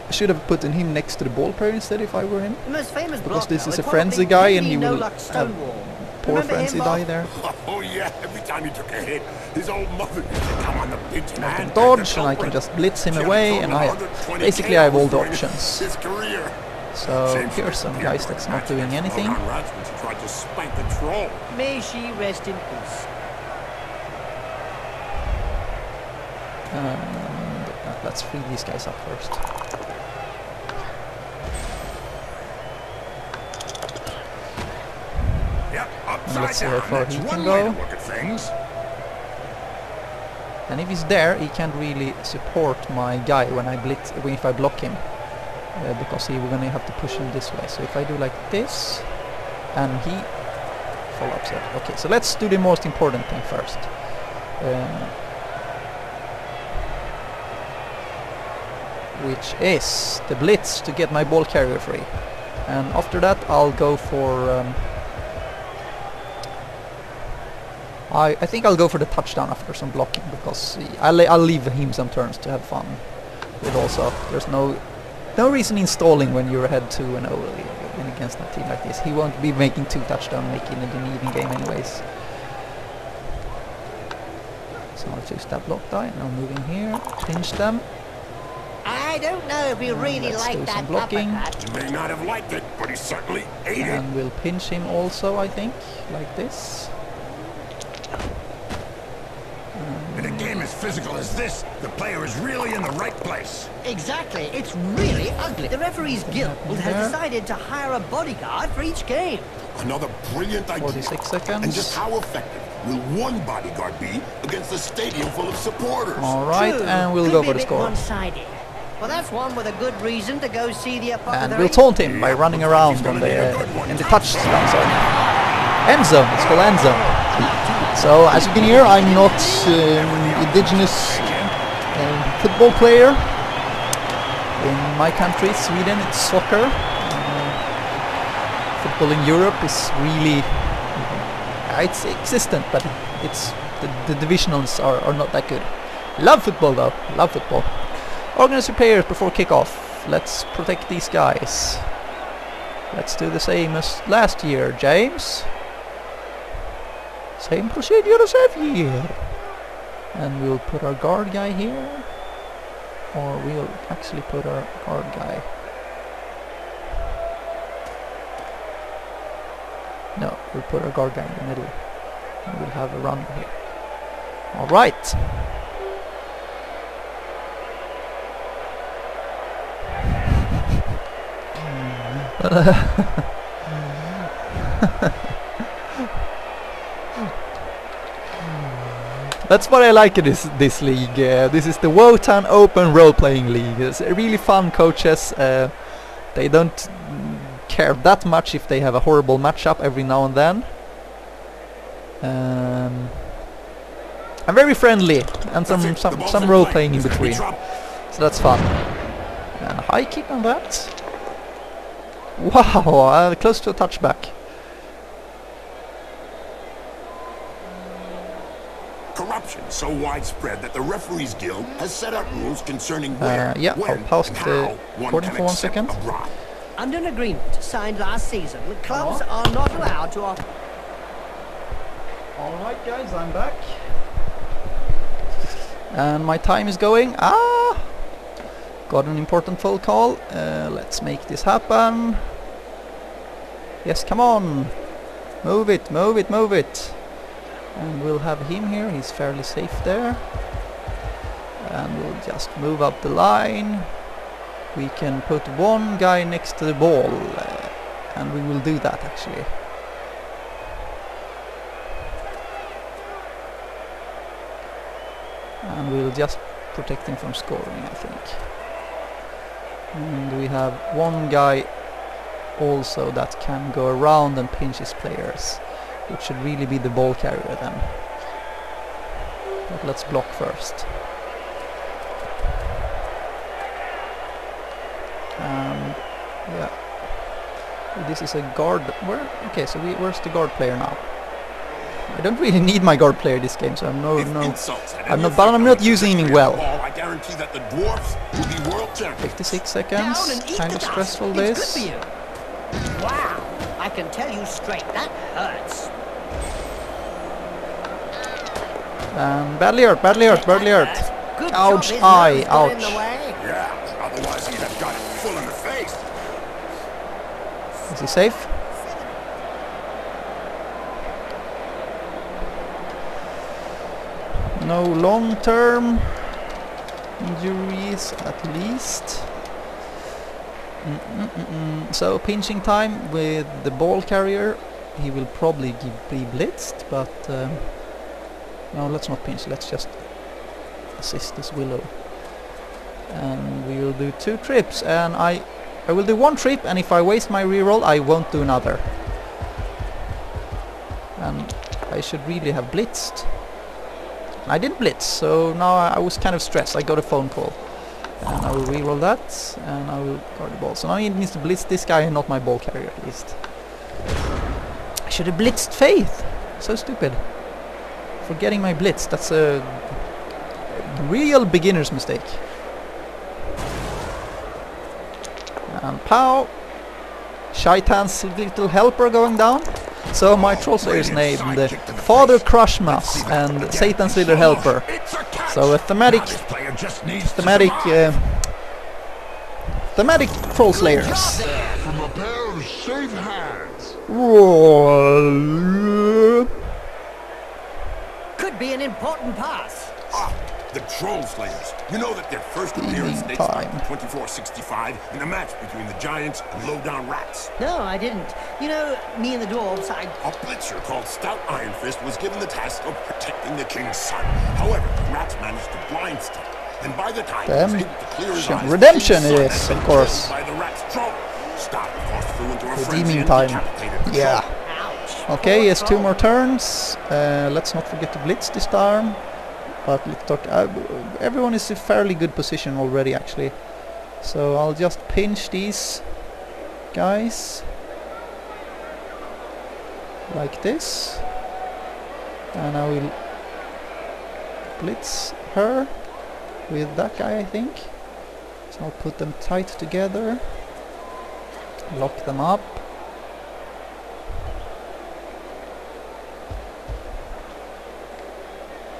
I should have put him next to the ball player instead if I were him. The most famous Because block, this though, is a probably frenzy guy and he no will luck have Stonewall. poor Remember frenzy him, die Bob? there. Oh yeah, every time he took a hit, his old mother used to come on the pitch and I hand can back dodge the and I can culprit. just blitz him She had away thrown and 120 basically I have all the KOs options. His career. So Same here's for some the guys hero. that's not That's doing against anything. Logan Rats when she tried to spank the troll. May she rest in peace. And let's free these guys up first. Yep, And let's upside see how down. far That's he one can way go. to look at things. And if he's there, he can't really support my guy when I blitz, if I block him, because we're gonna have to push him this way. So if I do like this, and he follow-ups it. Okay, so let's do the most important thing first. Which is the blitz to get my ball carrier free. And after that, I'll go for. I think I'll go for the touchdown after some blocking because I'll leave him some turns to have fun with also. There's no reason in stalling when you're ahead 2-0 against a team like this. He won't be making 2 touchdowns, making it an even game anyways. So I'll choose that block die. Now moving here, pinch them. I don't know if we really let's like do that some blocking. uppercut. He may not have liked it, but he certainly ate it. And we'll pinch him also, I think, like this. In a game as physical as this, the player is really in the right place. Exactly, it's really ugly. The referees guild has decided to hire a bodyguard for each game. Another brilliant idea. 46 seconds. And just how effective will one bodyguard be against a stadium full of supporters? Alright, True, and we'll could go be for a the bit score. one-sided. Well, that's one with a good reason to go see the And apothecary. we'll taunt him by running around on in the touchdown zone. End zone, it's called end zone. So as you can hear, I'm not indigenous football player. In my country, Sweden, it's soccer. Football in Europe is really it's existent, but it's the divisionals are not that good. Love football though, love football. Organize your players before kickoff. Let's protect these guys. Let's do the same as last year, James. Same procedure as every year. And we'll put our guard guy here. Or we'll actually put our guard guy. No, we'll put our guard guy in the middle. And we'll have a runner here. Alright. That's what I like in this league. This is the WOTAN Open Role-Playing League. It's really fun coaches. They don't care that much if they have a horrible matchup every now and then. I'm very friendly and some role-playing in between. So that's fun. And high kick on that. Wow, close to a touchback. Corruption so widespread that the referees guild has set out rules concerning where, Yeah, when, I'll pause and the how one recording can for 1 accept second. a bribe. Under an agreement signed last season, clubs are not allowed to offer... Alright guys, I'm back. And my time is going. Ah! Got an important phone call. Let's make this happen. Yes, come on. Move it, move it, move it. And we'll have him here. He's fairly safe there. And we'll just move up the line. We can put one guy next to the ball. And we will do that actually. And we'll just protect him from scoring, I think. And we have one guy also that can go around and pinch his players. It should really be the ball carrier then. But let's block first. And yeah, this is a guard. Where? Okay, so where's the guard player now? I don't really need my guard player this game, so I'm not using him well. I guarantee that the dwarfs will be world champions. 56 seconds. Kind of stressful this. Wow, I can tell you straight, that hurts. Badly hurt, badly hurt, badly hurt. Good Ouch, job, his eye, nose got in the ouch. way. Yeah, otherwise he'd have got it full in the face. Is he safe? No long-term injuries, at least. So pinching time with the ball carrier. He will probably be blitzed, but no, let's not pinch. Let's just assist this Willow. And we will do 2 trips, and I will do 1 trip, and if I waste my reroll, I won't do another. And I should really have blitzed. I didn't blitz, so now I was kind of stressed. I got a phone call. And I will reroll that, and I will guard the ball. So now he needs to blitz this guy and not my ball carrier at least. I should have blitzed Faith. So stupid. Forgetting my blitz, that's a real beginner's mistake. And pow! Shaitan's little helper going down. So my troll slayer is named Father Crushmas and Satan's little helper. So a thematic troll slayers. From a pair of safe hands. Could be an important pass. Ah, the Troll Slayers. You know that their first appearance dates back to 2465 in a match between the Giants and low-down rats. No, I didn't. You know, me and the dwarves, A blitzer called Stout Iron Fist was given the task of protecting the king's son. However, the rats managed to blind Stout, and by the time he was able to clear his eyes, Redemption the it king's is, son of had course. been killed by the rat's troll. Stout, of course, flew into a frenzy Redeeming and time. decapitated the Yeah. troll. ouch. Okay, he has 2 more turns. Let's not forget to blitz this time. But let's talk. Everyone is in fairly good position already, actually. So I'll just pinch these guys like this, and I will blitz her with that guy, I think. So I'll put them tight together, lock them up.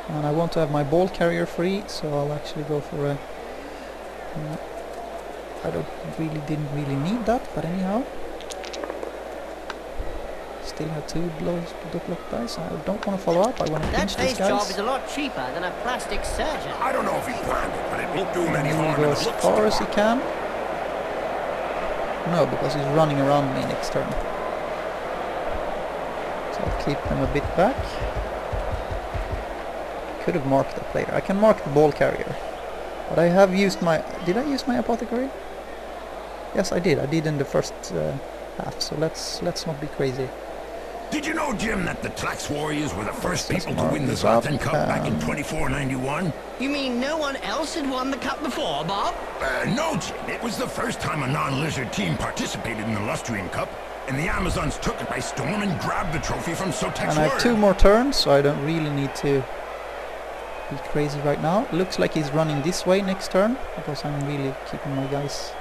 And I want to have my ball carrier free, so I'll actually go for a... I didn't really need that, but anyhow. Still have 2 block dice. I don't want to follow up, I want to That pinch these face job guys. is a lot cheaper than a plastic surgeon. I don't know if he planned it, but it won't do him any He will harm. go in as the looks far of as it. he can. No, because he's running around me next turn. So I'll keep them a bit back. Could have marked that player. I can mark the ball carrier. But I have used my... Did I use my apothecary? Yes, I did. I did in the first half. So let's not be crazy. Did you know, Jim, that the Tlax Warriors were the first Let's people to mark win the this up, Zlatan Cup back in 2491? You mean no one else had won the cup before, Bob? No, Jim. It was the first time a non-lizard team participated in the Lustrian Cup, and the Amazons took it by storm and grabbed the trophy from Sotek's And I have 2 more turns, so I don't really need to be crazy right now. Looks like he's running this way next turn, because I'm really keeping my guys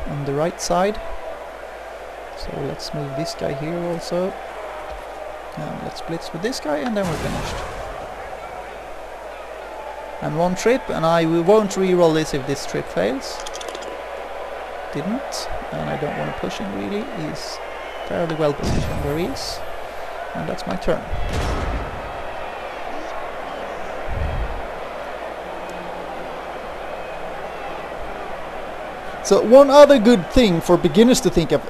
on the right side. So let's move this guy here also. And let's blitz with this guy and then we're finished. And one trip, and we won't re-roll this if this trip fails. Didn't, and I don't want to push him really. He's fairly well positioned where he is. And that's my turn. So one other good thing for beginners to think of,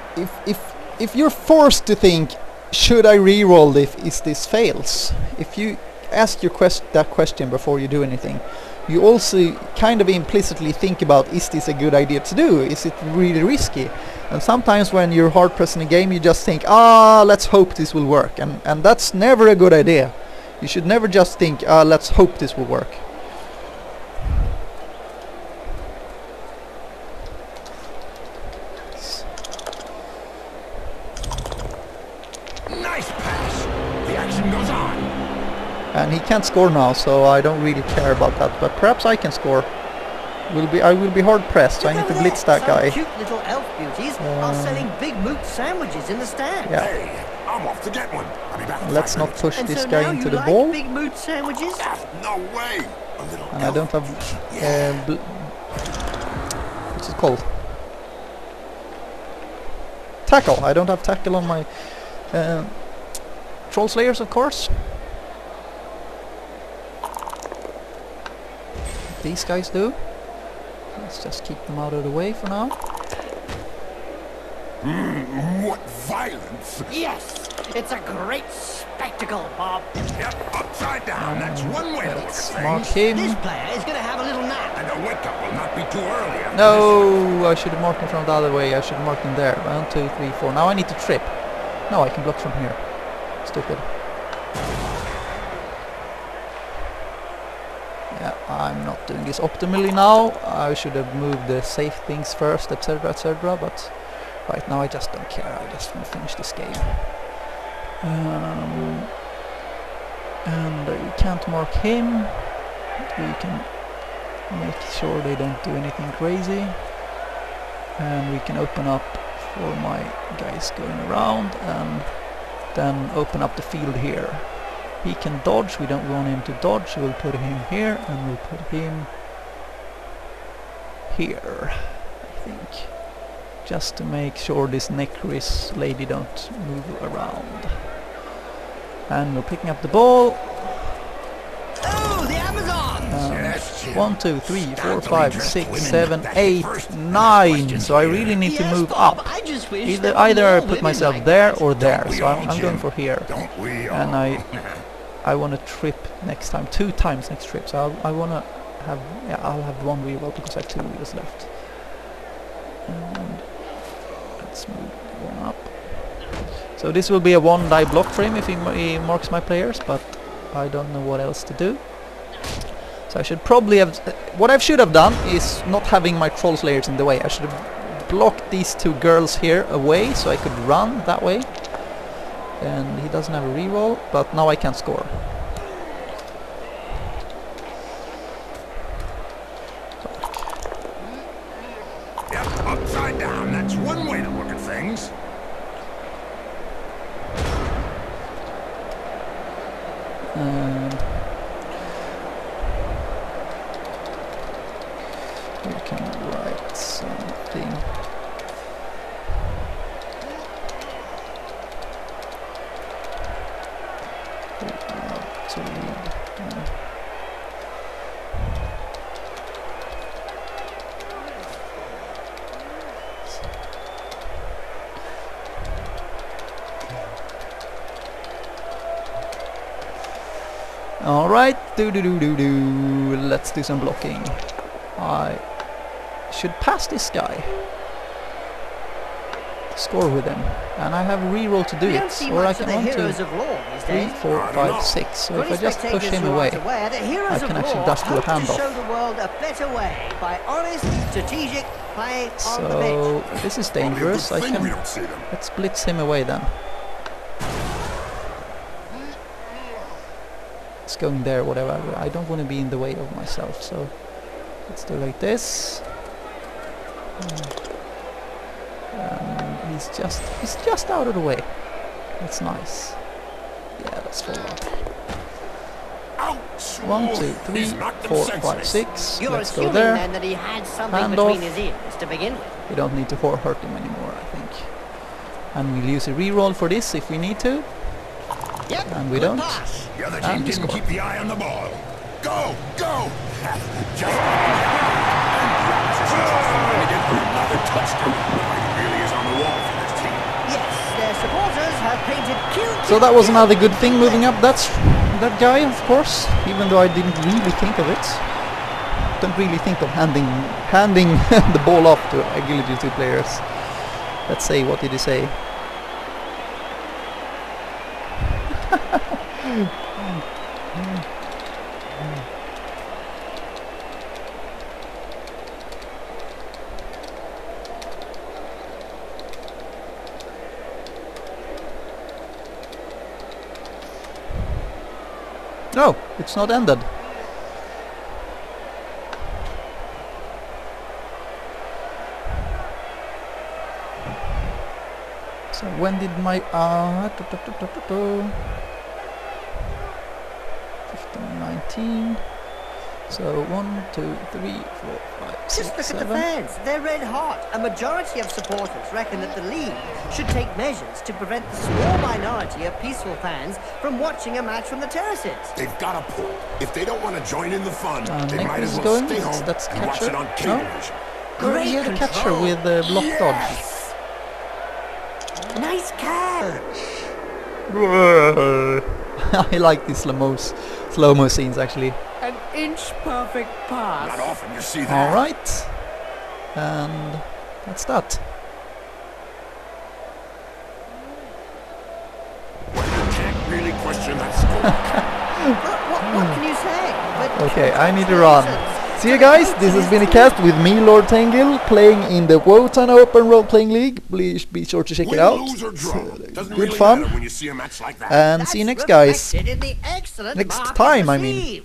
if you're forced to think, should I re-roll if this fails? If you ask your that question before you do anything, you also kind of implicitly think about, is this a good idea to do? Is it really risky? And sometimes when you're hard pressed in a game, you just think, let's hope this will work, and that's never a good idea. You should never just think, let's hope this will work. Nice pass. The action goes on. And he can't score now, so I don't really care about that. But perhaps I can score. I will be hard pressed, so I need to blitz that guy. Cute little elf beauties are selling big moot sandwiches in the stand. Yeah. Hey, I'm off to get one. I'll be back in Let's 5 not minutes. push And this so guy now into you the like ball. big moot sandwiches? No way. A little And I don't have what's it called? Tackle. I don't have tackle on my Troll Slayers, of course. These guys do. Let's just keep them out of the way for now. What violence! Yes! It's a great spectacle, Bob. Yep, upside down. That's one way to look at Let's things. mark him. This player is going to have a little nap. And a wake-up will not be too early after No, I should have marked him from the other way. I should have marked him there. 1, 2, 3, 4. Now I need to trip. No, I can block from here. Stupid. Yeah, I'm not doing this optimally now. I should have moved the safe things first, etc., etc. But right now I just don't care. I just want to finish this game. And you can't mark him. We can make sure they don't do anything crazy. And we can open up for my guys going around and then open up the field here. He can dodge, we don't want him to dodge, we'll put him here and we'll put him here, I think. Just to make sure this Necris lady don't move around. And we're picking up the ball. Oh, the Amazons! Yes, Jim. 1, 2, 3, 4, 5, 6, Women 7, that 8, first 9. question So I here. really need to Yes, move Bob, up. I just wish there Either were I more put women myself like there that. or there. Don't we So I'm all, going Jim? for here. Don't we all? And I want to trip next time, 2 times next trip. So I want to have, I'll have 1 reroll because I have 2 wheels left. And let's move 1 up. So this will be a 1 die block for him if he marks my players, but I don't know what else to do. So I should probably have... what I should have done is not having my Troll Slayers in the way. I should have blocked these 2 girls here away so I could run that way. And he doesn't have a reroll, but now I can't score. Yep, upside down. That's one way to look at things. We can write something. To read. Alright, let's do some blocking. I should pass this guy. Score with him. And I have a reroll to do We don't it. see Or I much of can the 1, 2, heroes of law these 3, days. 4, I don't 5, know. 6. So For if I any just push spectators him who away, aren't aware, the heroes I of can actually law dust the hope to handoff. show the world a better way by honest, strategic play on the so pitch. this is Probably a good dangerous. I thing we can... don't see them. let's blitz him away then. It's going there, whatever. I don't want to be in the way of myself, so let's do like this. He's just out of the way. That's nice. Yeah, that's full up. Ouch! 1, 2, 3, He's knocked them 4, 5, senseless. 6. You're Let's go assuming there. then that he had something Hand between off. his ears to begin with. We don't need to hurt him anymore, I think. And we'll use a reroll for this if we need to. Yep, And we good don't. pass. The other And team we didn't score. keep the eye on the ball. Go! Go! Just finally get another touchdown. He really is on the wall for this team. Yes, their supporters have painted cute. So that was another good thing moving up. That's that guy, of course, even though I didn't really think of it. Don't really think of handing the ball off to agility 2 players. Let's say, what did he say? No, it's not ended. So when did my 15, 19. So 1, 2, 3, 4, 5, 6, Just look 7. at the fans. They're red hot. A majority of supporters reckon that the league should take measures to prevent the small minority of peaceful fans from watching a match from the terraces. They've got a point. If they don't want to join in the fun, they might Nick as is well going. stay home That's and watch catcher. it on cable No? vision. We're here the catcher with block Yes! Nice catch. dodge. I like these slow-mo scenes actually. An inch perfect pass. Not often you see that. All right, and that's that. Well, you can't really question that score. What can you say? But Okay, I need to run. See you guys, this has been a cast with me, LordTengil, playing in the WOTAN Open Role-Playing League. Please be sure to check it Win, out. lose, or draw. Doesn't Good really fun. matter when you see a match like that. And see you next, guys. reflected in the excellent Next mark time, of I the mean. sleeve.